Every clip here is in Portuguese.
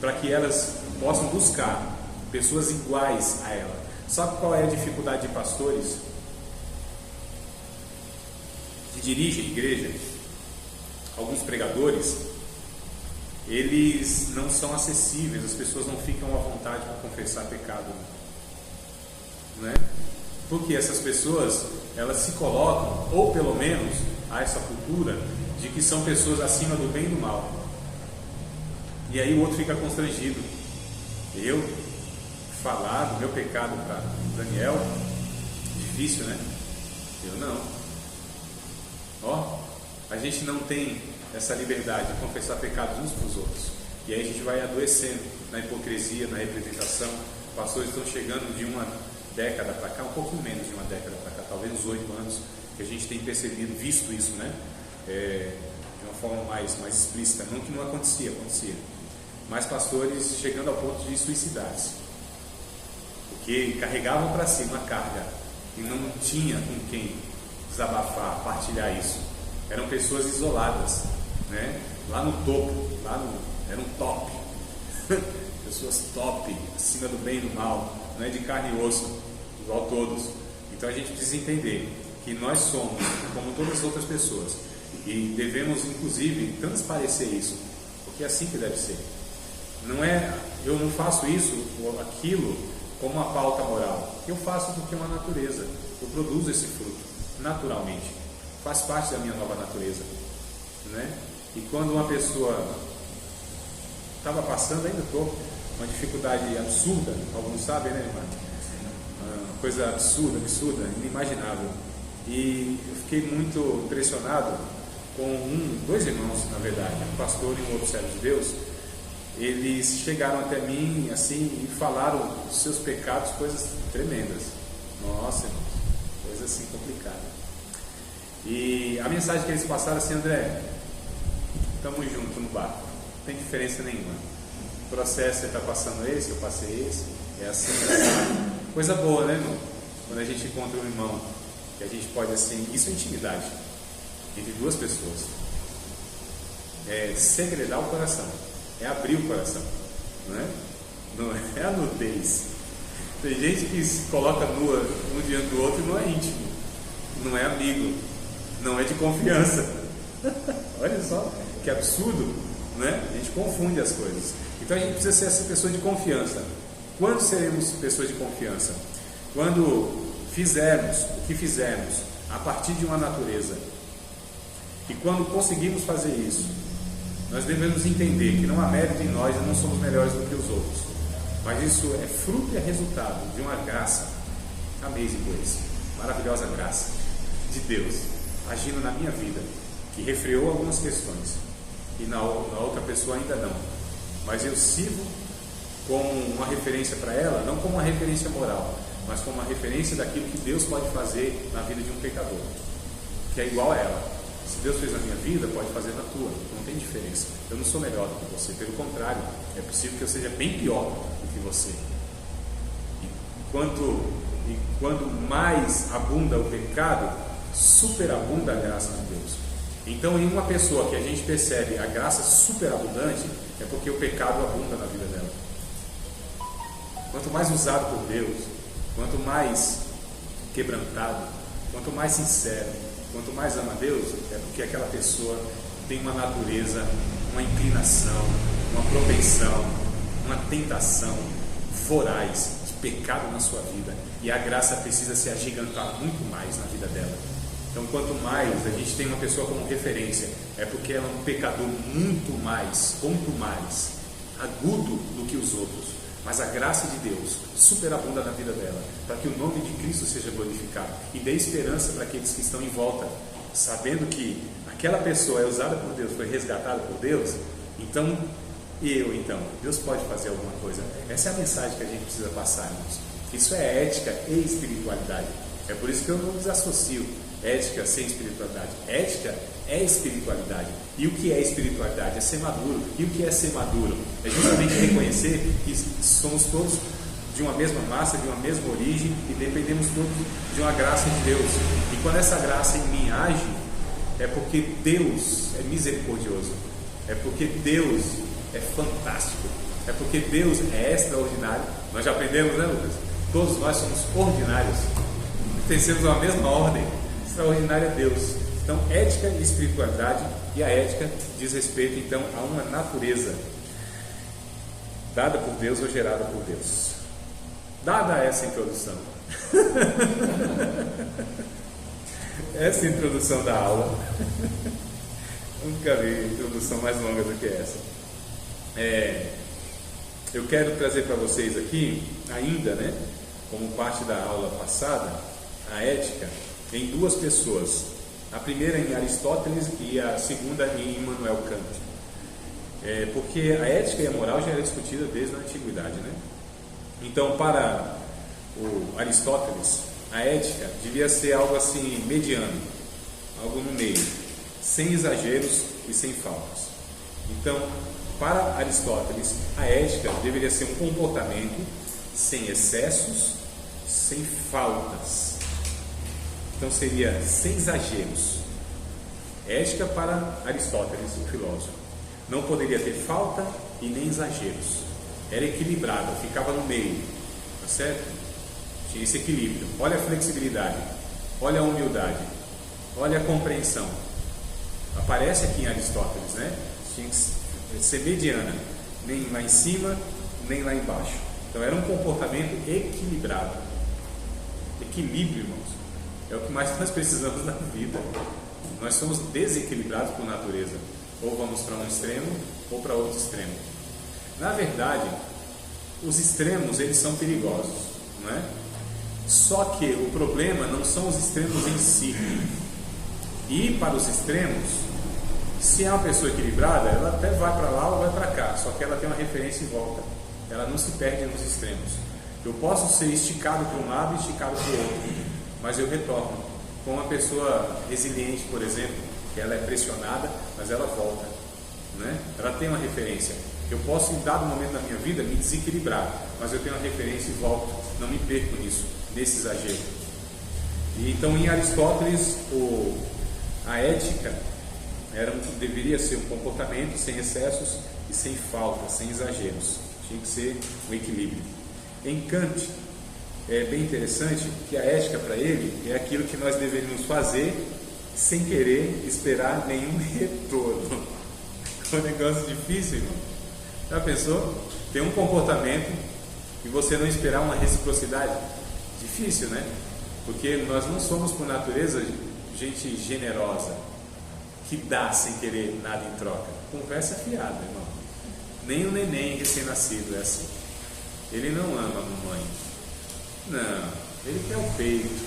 para que elas possam buscar pessoas iguais a ela. Sabe qual é a dificuldade de pastores que dirigem a igreja? Alguns pregadores, eles não são acessíveis, as pessoas não ficam à vontade para confessar pecado, né? Porque essas pessoas, elas se colocam, ou pelo menos há essa cultura de que são pessoas acima do bem e do mal, e aí o outro fica constrangido. Eu falar do meu pecado para Daniel, difícil, né? Eu não. A gente não tem essa liberdade de confessar pecados uns para os outros, e aí a gente vai adoecendo na hipocrisia, na representação. Pastores estão chegando de uma década para cá, um pouco menos de uma década para cá, talvez uns 8 anos, que a gente tem percebido, visto isso, né? De uma forma mais explícita, não que não acontecia, mas pastores chegando ao ponto de suicidar-se, porque carregavam para si uma carga e não tinha com quem desabafar, partilhar isso. Eram pessoas isoladas, né? Lá no topo, era um top, pessoas top, acima do bem e do mal, não é de carne e osso, igual todos. Então a gente precisa entender que nós somos como todas as outras pessoas e devemos inclusive transparecer isso, porque é assim que deve ser. Eu não faço isso ou aquilo como uma pauta moral, eu faço porque é uma natureza, eu produzo esse fruto naturalmente, faz parte da minha nova natureza, né? E quando uma pessoa estava passando, ainda estou, uma dificuldade absurda, alguns sabem, né, irmã? Uma coisa absurda, inimaginável, e eu fiquei muito impressionado com dois irmãos, na verdade, um pastor e um outro servo de Deus. Eles chegaram até mim assim e falaram dos seus pecados, coisas tremendas. Nossa, irmãos, coisa assim complicada. E a mensagem que eles passaram assim: André, estamos juntos no barco, não tem diferença nenhuma. O processo você está passando esse, eu passei esse, é assim, coisa boa, né, irmão? Quando a gente encontra um irmão que a gente pode assim, isso é intimidade entre duas pessoas, é segredar o coração, é abrir o coração, não é a nudez. Tem gente que se coloca nua um diante do outro e não é íntimo, não é amigo, não é de confiança. Olha só que absurdo, né? A gente confunde as coisas. Então a gente precisa ser essa pessoa de confiança. Quando seremos pessoas de confiança? Quando fizermos o que fizermos a partir de uma natureza. E quando conseguimos fazer isso, nós devemos entender que não há mérito em nós e não somos melhores do que os outros, mas isso é fruto e é resultado de uma graça, amazing grace, maravilhosa graça de Deus agindo na minha vida, que refreou algumas questões e na outra pessoa ainda não, mas eu sirvo como uma referência para ela, não como uma referência moral, mas como uma referência daquilo que Deus pode fazer na vida de um pecador, que é igual a ela. Se Deus fez na minha vida, pode fazer na tua, não tem diferença. Eu não sou melhor do que você, pelo contrário, é possível que eu seja bem pior do que você. E quando mais abunda o pecado, superabunda a graça de Deus. Então, em uma pessoa que a gente percebe a graça superabundante, é porque o pecado abunda na vida dela. Quanto mais usado por Deus, quanto mais quebrantado, quanto mais sincero, quanto mais ama Deus, é porque aquela pessoa tem uma natureza, uma inclinação, uma propensão, uma tentação voraz de pecado na sua vida, e a graça precisa se agigantar muito mais na vida dela. Então, quanto mais a gente tem uma pessoa como referência, é porque ela é um pecador muito mais agudo do que os outros, mas a graça de Deus superabunda na vida dela, para que o nome de Cristo seja glorificado e dê esperança para aqueles que estão em volta, sabendo que aquela pessoa é usada por Deus, foi resgatada por Deus. Então, Deus pode fazer alguma coisa. Essa é a mensagem que a gente precisa passar, irmãos. Isso é ética e espiritualidade. É por isso que eu não desassocio ética sem espiritualidade. Ética é espiritualidade. E o que é espiritualidade? É ser maduro. E o que é ser maduro? É justamente reconhecer que somos todos de uma mesma massa, de uma mesma origem, e dependemos todos de uma graça de Deus. E quando essa graça em mim age, é porque Deus é misericordioso, é porque Deus é fantástico, É porque Deus é extraordinário. Nós já aprendemos, né, Lucas? Todos nós somos ordinários, pertencemos à mesma ordem. Extraordinário é Deus. Então, ética e espiritualidade, e a ética diz respeito então a uma natureza dada por Deus ou gerada por Deus. Dada essa introdução, essa introdução da aula, nunca vi introdução mais longa do que essa. Eu quero trazer para vocês aqui, ainda, né, como parte da aula passada, a ética em duas pessoas. A primeira em Aristóteles e a segunda em Immanuel Kant. Porque a ética e a moral já era discutida desde a antiguidade, né? Então, para o Aristóteles, a ética devia ser algo assim mediano, algo no meio, sem exageros e sem faltas. Então, para Aristóteles, a ética deveria ser um comportamento sem excessos, sem faltas. Então seria sem exageros. Ética para Aristóteles, o filósofo. Não poderia ter falta e nem exageros. Era equilibrado, ficava no meio. Tá certo? Tinha esse equilíbrio. Olha a flexibilidade, olha a humildade, olha a compreensão. Aparece aqui em Aristóteles, né? Tinha que ser mediana, nem lá em cima, nem lá embaixo. Então era um comportamento equilibrado. Equilíbrio, irmãos, é o que mais nós precisamos na vida. Nós somos desequilibrados por natureza. Ou vamos para um extremo ou para outro extremo. Na verdade, os extremos eles são perigosos, não é? Só que o problema não são os extremos em si. Ir para os extremos, se é uma pessoa equilibrada, ela até vai para lá ou vai para cá, só que ela tem uma referência e volta. Ela não se perde nos extremos. Eu posso ser esticado para um lado e esticado para o outro, mas eu retorno. Com uma pessoa resiliente, por exemplo, que ela é pressionada, mas ela volta, né? Ela tem uma referência. Eu posso, em dado momento da minha vida, me desequilibrar, mas eu tenho uma referência e volto. Não me perco nisso, nesse exagero. E então, em Aristóteles, a ética deveria ser um comportamento sem excessos e sem faltas, sem exageros. Tinha que ser um equilíbrio. Em Kant, é bem interessante que a ética para ele é aquilo que nós deveríamos fazer sem querer esperar nenhum retorno. É um negócio difícil, irmão. Já pensou? Ter um comportamento e você não esperar uma reciprocidade? Difícil, né? Porque nós não somos por natureza gente generosa, que dá sem querer nada em troca. Conversa fiada, irmão. Nem o neném recém-nascido é assim. Ele não ama a mamãe. Não, ele quer o peito.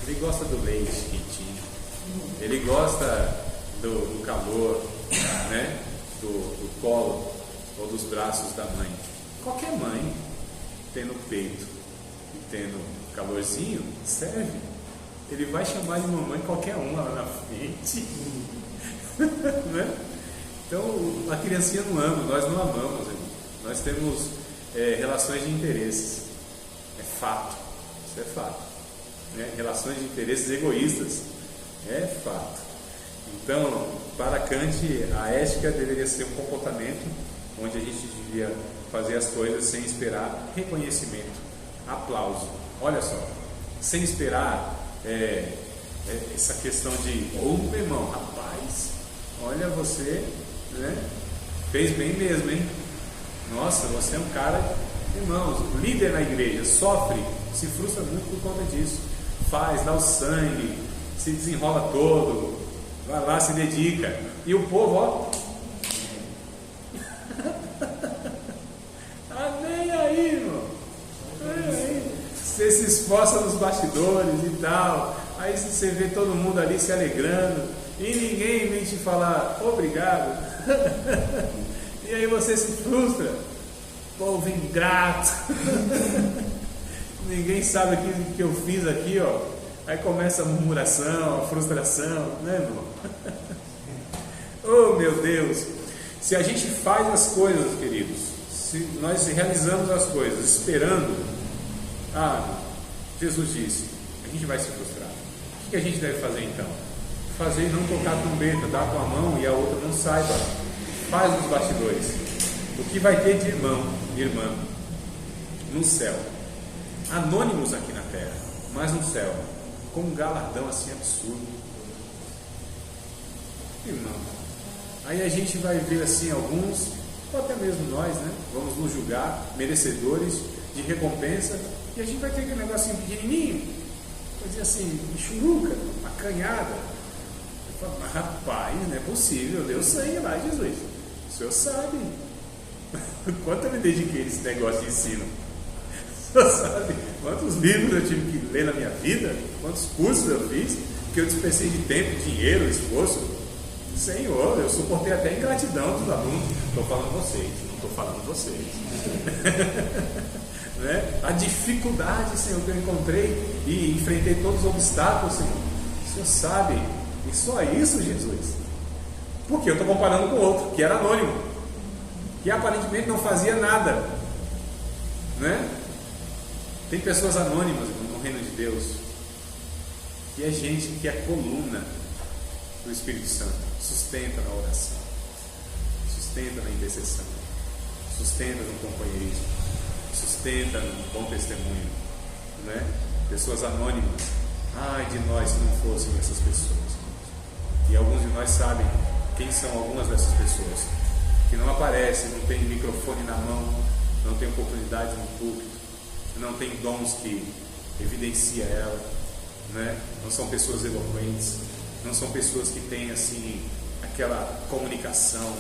Ele gosta do leite quentinho. Ele gosta do calor, né? Do colo ou dos braços da mãe. Qualquer mãe, tendo peito e tendo calorzinho, serve. Ele vai chamar de mamãe qualquer uma lá na frente. Né? Então a criancinha não ama, nós não amamos, irmão. Nós temos relações de interesses. É fato, isso é fato, né? Relações de interesses egoístas, é fato. Então, para Kant, a ética deveria ser um comportamento onde a gente devia fazer as coisas sem esperar reconhecimento, aplauso. Olha só, sem esperar essa questão de meu irmão, rapaz, olha você, né? Fez bem mesmo, hein? Nossa, você é um cara, irmãos, líder na igreja, sofre, se frustra muito por conta disso. Faz, dá o sangue, se desenrola todo, vai lá, se dedica. E o povo, ó, tá nem aí, irmão. Nem aí. Você se esforça nos bastidores e tal. Aí você vê todo mundo ali se alegrando e ninguém vem te falar obrigado. E aí você se frustra. Povo ingrato. Ninguém sabe o que eu fiz aqui, ó. Aí começa a murmuração, a frustração, né, irmão? Oh, meu Deus! Se a gente faz as coisas, queridos, se nós realizamos as coisas esperando, Jesus disse, a gente vai se frustrar. O que a gente deve fazer então? Fazer não tocar a trombeta, dar com a mão e a outra não saiba. Faz nos bastidores. o que vai ter de irmão e irmã no céu, anônimos aqui na terra, mas no céu, com um galardão assim absurdo. Irmão, aí a gente vai ver assim alguns, ou até mesmo nós, né? Vamos nos julgar merecedores de recompensa, e a gente vai ter aquele negocinho pequenininho, vai dizer assim, churuca, acanhada. Eu falo, mas rapaz, não é possível, eu dei o sangue lá, Jesus. O senhor sabe quanto eu me dediquei nesse negócio de ensino. O senhor sabe quantos livros eu tive que ler na minha vida, quantos cursos eu fiz, que eu dispensei de tempo, dinheiro, esforço. Senhor, eu suportei até a ingratidão dos alunos. Estou falando vocês, não estou falando vocês. Né? A dificuldade, Senhor, que eu encontrei e enfrentei todos os obstáculos, Senhor. O Senhor sabe, e só isso, Jesus. Porque eu estou comparando com outro, que era anônimo, que aparentemente não fazia nada, né? Tem pessoas anônimas no reino de Deus, que é gente que é coluna do Espírito Santo, sustenta na oração, sustenta na intercessão, sustenta no companheirismo, sustenta no bom testemunho, né? Pessoas anônimas. Ai de nós se não fossem essas pessoas. E alguns de nós sabem quem são algumas dessas pessoas, que não aparecem, não tem microfone na mão, não tem oportunidade no púlpito, não tem dons que evidencia ela, né? Não são pessoas eloquentes, não são pessoas que têm assim aquela comunicação,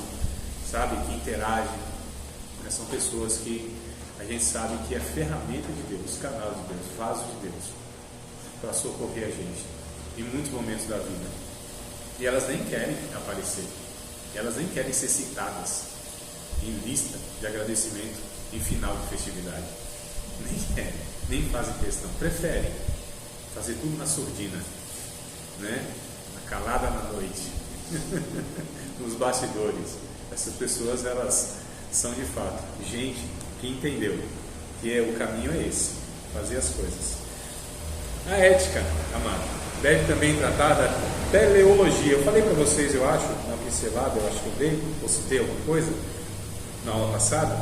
sabe, que interagem, né? São pessoas que a gente sabe que é ferramenta de Deus, canal de Deus, vaso de Deus, para socorrer a gente em muitos momentos da vida. E elas nem querem aparecer, elas nem querem ser citadas em lista de agradecimento em final de festividade. Nem querem, nem fazem questão, preferem fazer tudo na surdina, né? Na calada na noite, nos bastidores. Essas pessoas, elas são de fato gente que entendeu que o caminho é esse, fazer as coisas. A ética, amado, deve também tratar da teleologia. Eu falei para vocês, eu acho, na pincelada, eu acho que eu dei, ou citei alguma coisa na aula passada.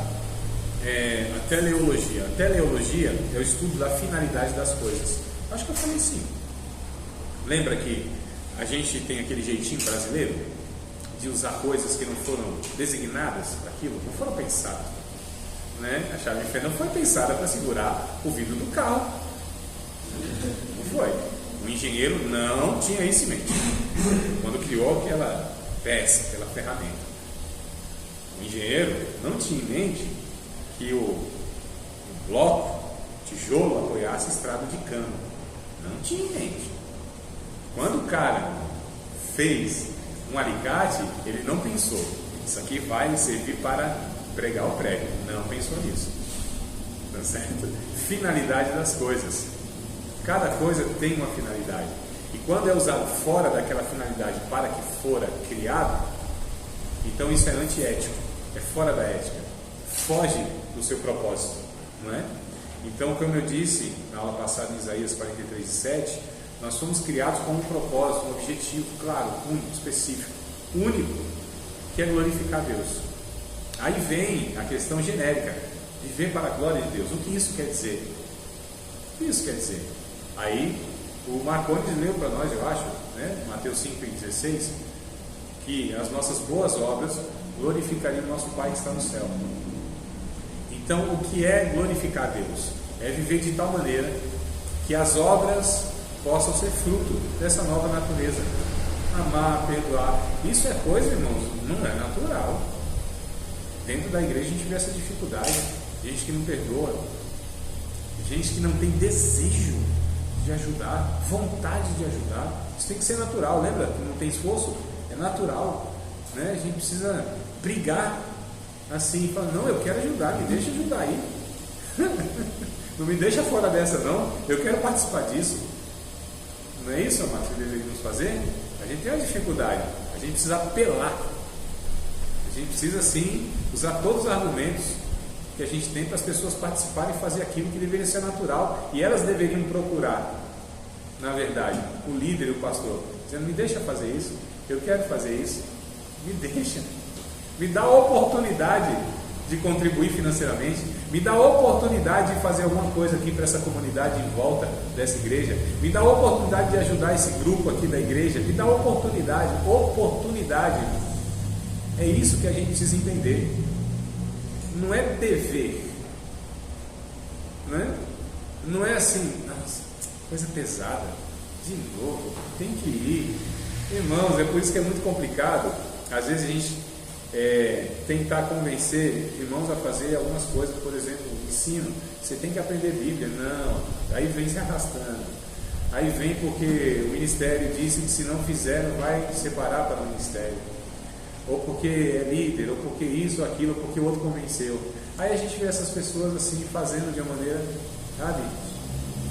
A teleologia. A teleologia é o estudo da finalidade das coisas. Acho que eu falei sim. Lembra que a gente tem aquele jeitinho brasileiro de usar coisas que não foram designadas para aquilo, não foram pensadas, né? A chave de fé não foi pensada para segurar o vidro do carro. Não foi. O engenheiro não tinha isso em mente quando criou aquela peça, aquela ferramenta. O engenheiro não tinha em mente que o bloco, tijolo, apoiasse estrada de cano. Não tinha em mente. Quando o cara fez um alicate, ele não pensou, isso aqui vai servir para pregar o prego. Não pensou nisso. Tá certo? Finalidade das coisas. Cada coisa tem uma finalidade. E quando é usado fora daquela finalidade para que fora criado, então isso é antiético, é fora da ética, foge do seu propósito, não é? Então, como eu disse na aula passada em Isaías 43:7, nós fomos criados com um propósito, um objetivo claro, único, específico, único, que é glorificar Deus. Aí vem a questão genérica, viver para a glória de Deus. O que isso quer dizer? O que isso quer dizer? Aí o Marcondes leu para nós, eu acho, né? Mateus 5:16, que as nossas boas obras glorificariam o nosso Pai que está no céu. Então, o que é glorificar Deus? É viver de tal maneira que as obras possam ser fruto dessa nova natureza. Amar, perdoar. Isso é coisa, irmãos, não é natural. Dentro da igreja a gente vê essa dificuldade. Gente que não perdoa, gente que não tem desejo de ajudar, vontade de ajudar. Isso tem que ser natural, lembra? Que não tem esforço, é natural, né? A gente precisa brigar assim, falar, não, eu quero ajudar, me deixa ajudar aí. Não me deixa fora dessa não, eu quero participar disso. Não é isso, amado, que deveríamos fazer? A gente tem uma dificuldade, a gente precisa apelar, a gente precisa sim usar todos os argumentos que a gente tem para as pessoas participarem e fazer aquilo que deveria ser natural, e elas deveriam procurar, na verdade, o líder e o pastor, dizendo, me deixa fazer isso, eu quero fazer isso, me deixa, me dá a oportunidade de contribuir financeiramente, me dá a oportunidade de fazer alguma coisa aqui para essa comunidade em volta dessa igreja, me dá a oportunidade de ajudar esse grupo aqui da igreja, me dá a oportunidade. É isso que a gente precisa entender. Não é dever, né? Não é assim, coisa pesada, de novo, tem que ir. Irmãos, é por isso que é muito complicado, às vezes a gente tentar convencer irmãos a fazer algumas coisas, por exemplo, ensino, você tem que aprender Bíblia, não, aí vem se arrastando, aí vem porque o ministério disse que se não fizer não vai separar para o ministério, ou porque é líder, ou porque isso, ou aquilo, ou porque o outro convenceu. Aí a gente vê essas pessoas assim, fazendo de uma maneira, sabe,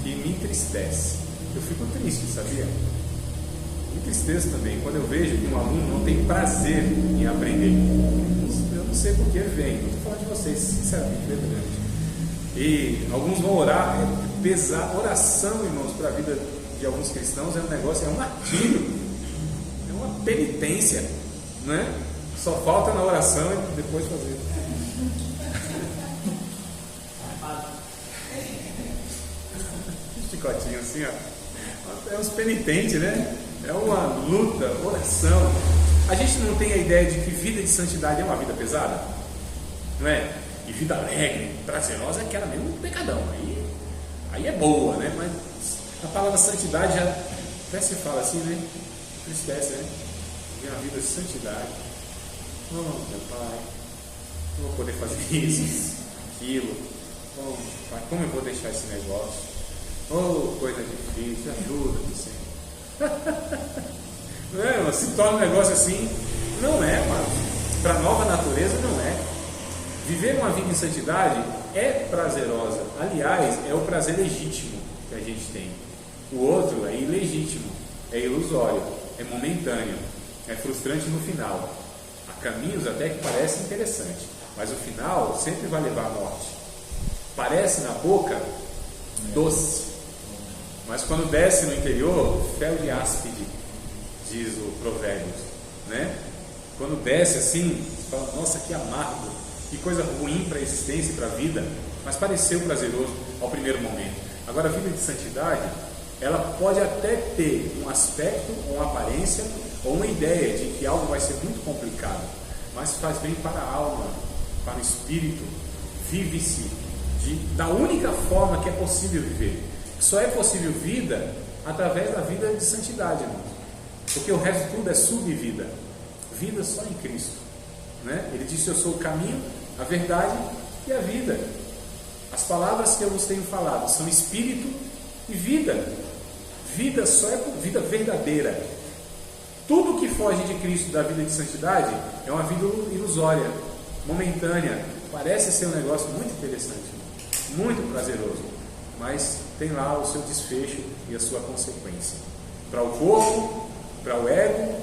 que me entristece. Eu fico triste, sabia? Me entristeço também quando eu vejo que um aluno não tem prazer em aprender. Eu não sei por que vem, não estou falando de vocês, sinceramente, verdade. E alguns vão orar, pesar. Oração, irmãos, para a vida de alguns cristãos é um negócio, é um martírio, é uma penitência, né? Só falta na oração e depois fazer. Chicotinho assim, ó. É uns penitentes, né? É uma luta, oração. A gente não tem a ideia de que vida de santidade é uma vida pesada, não é? E vida alegre, prazerosa é aquela mesmo pecadão. Aí é boa, né? Mas a palavra santidade já até se fala assim, né? Tristeza, né? Tem uma vida de santidade. Oh, meu Pai, não vou poder fazer isso, aquilo. Oh, Pai, como eu vou deixar esse negócio? Oh, coisa difícil, ajuda-me, Senhor. Não é, se torna um negócio assim. Não é, mano. Para a nova natureza, não é. Viver uma vida em santidade é prazerosa. Aliás, é o prazer legítimo que a gente tem. O outro é ilegítimo, é ilusório, é momentâneo, é frustrante no final. Há caminhos até que parecem interessantes, mas o final sempre vai levar à morte. Parece na boca doce, mas quando desce no interior, fel de áspide, diz o Provérbios, né? Quando desce assim, você fala, nossa, que amargo, que coisa ruim para a existência e para a vida, mas pareceu prazeroso ao primeiro momento. Agora, a vida de santidade, ela pode até ter um aspecto, uma aparência, ou uma ideia de que algo vai ser muito complicado, mas faz bem para a alma, para o espírito, vive-se da única forma que é possível viver. Só é possível vida através da vida de santidade, irmãos. Porque o resto de tudo é subvida. Vida só em Cristo, né? Ele disse: eu sou o caminho, a verdade e a vida. As palavras que eu vos tenho falado são espírito e vida. Vida só é vida verdadeira. Tudo que foge de Cristo, da vida de santidade, é uma vida ilusória, momentânea. Parece ser um negócio muito interessante, muito prazeroso, mas tem lá o seu desfecho e a sua consequência. Para o corpo, para o ego,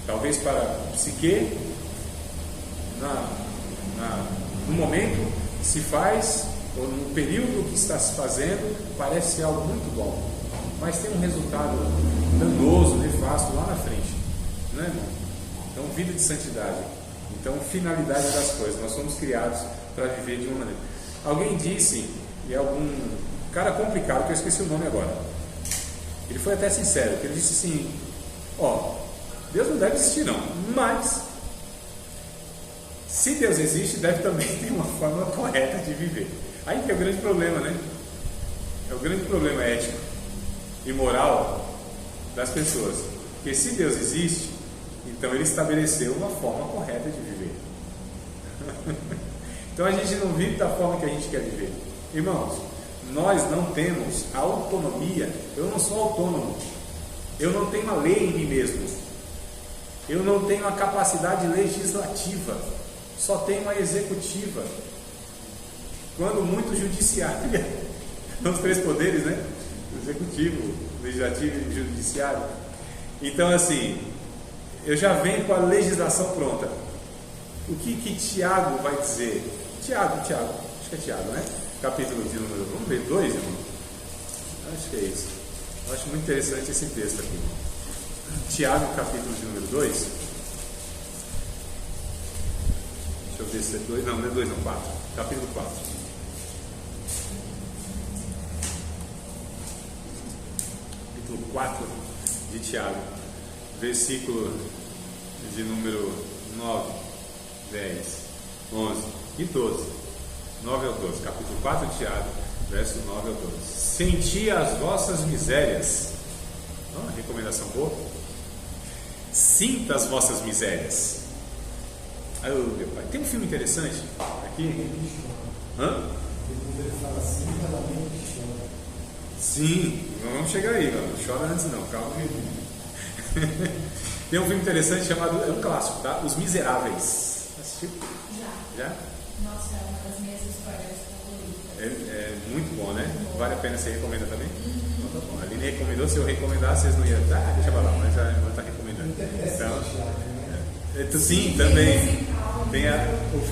talvez para a psique, no momento que se faz, ou no período que está se fazendo, parece algo muito bom, mas tem um resultado danoso, nefasto lá na frente, não é, irmão? Então, vida de santidade, então, finalidade das coisas. Nós somos criados para viver de uma maneira. Alguém disse, e é algum cara complicado, que eu esqueci o nome agora, ele foi até sincero, que ele disse assim: Deus não deve existir não, mas se Deus existe, deve também ter uma forma correta de viver. Aí que é o grande problema, né? É o grande problema ético e moral das pessoas. Porque se Deus existe, então Ele estabeleceu uma forma correta de viver. Então a gente não vive da forma que a gente quer viver. Irmãos, nós não temos a autonomia. Eu não sou autônomo. Eu não tenho a lei em mim mesmo. Eu não tenho a capacidade legislativa. Só tenho a executiva. Quando muito judiciária. Os três poderes, né? Executivo, legislativo e judiciário. Então, assim, eu já venho com a legislação pronta. O que Tiago vai dizer? Tiago, acho que é Tiago, né? Capítulo de número, vamos ver, 2, irmão? Acho que é isso. Eu acho muito interessante esse texto aqui. Tiago, capítulo de número 2. Deixa eu desse 2, não é 2, não, 4. Capítulo 4. Capítulo 4 de Tiago, versículo de número 9, 10, 11 e 12. 9 ao 12. Capítulo 4 de Tiago, verso 9 ao 12. Senti as vossas misérias. Uma recomendação boa. Sinta as vossas misérias. Oh, meu pai. Tem um filme interessante aqui. Hã? Sim, vamos chegar aí. Não chora antes não, calma aí. Tem um filme interessante chamado, é um clássico, tá? Os Miseráveis. Assistiu? Já? Nossa, é uma das minhas histórias favoritas. É muito bom, né? Vale a pena, você recomenda também? Então tá bom. A Aline recomendou, se eu recomendasse, vocês não iam. Ah, deixa pra lá, mas já está recomendando. Então, sim, também. Tem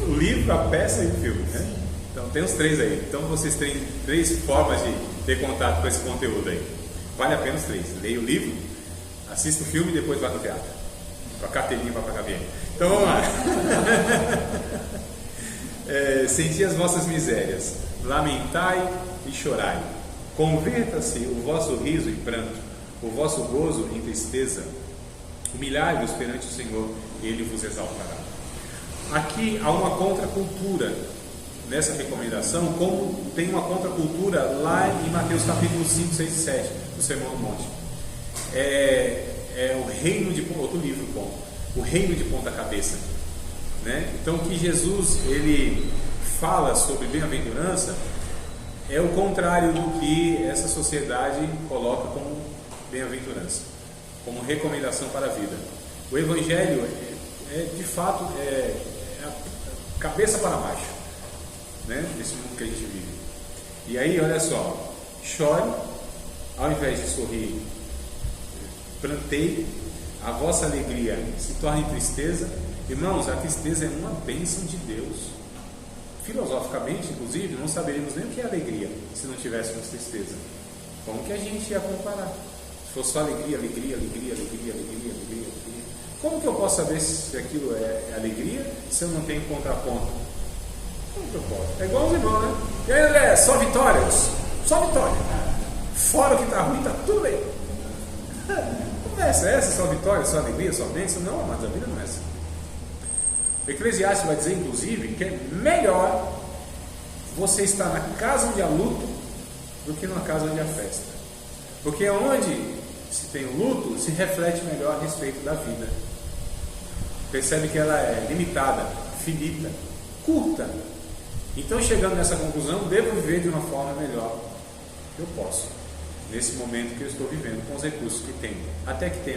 o livro, a peça e o filme, né? Então tem os 3 aí. Então vocês têm 3 formas de ter contato com esse conteúdo aí. Vale a pena os 3. Leia o livro, assista o filme e depois vá no teatro. Com a carteirinha para pagar bem. Então vamos lá. Senti as vossas misérias, lamentai e chorai. Converta-se o vosso riso em pranto, o vosso gozo em tristeza. Humilhai-vos perante o Senhor, e Ele vos exaltará. Aqui há uma contracultura nessa recomendação, como tem uma contracultura lá em Mateus capítulo 5, 6 e 7, do Sermão do Monte. É o reino de outro livro, bom, o reino de ponta cabeça, né? Então, que Jesus ele fala sobre bem-aventurança é o contrário do que essa sociedade coloca como bem-aventurança, como recomendação para a vida. O Evangelho de fato a cabeça para baixo, né? Nesse mundo que a gente vive. E aí, olha só, chore, ao invés de sorrir, planteie, a vossa alegria se torne tristeza. Irmãos, a tristeza é uma bênção de Deus. Filosoficamente, inclusive, não saberíamos nem o que é alegria se não tivéssemos tristeza. Como que a gente ia comparar? Se fosse só alegria, alegria, alegria, alegria, alegria, alegria, alegria. Como que eu posso saber se aquilo é alegria se eu não tenho contraponto? Como que eu posso? É igual os irmãos, né? E aí, André, só vitórias? Só vitória. Fora o que está ruim, está tudo bem. Não é essa, só vitória, só alegria, só bênção? Não, mas a vida não é essa. O Eclesiastes vai dizer, inclusive, que é melhor você estar na casa onde há luto do que numa casa onde há festa. Porque onde se tem o luto, se reflete melhor a respeito da vida. Percebe que ela é limitada, finita, curta. Então, chegando nessa conclusão, devo viver de uma forma melhor que eu posso, nesse momento que eu estou vivendo, com os recursos que tenho. Até que tenha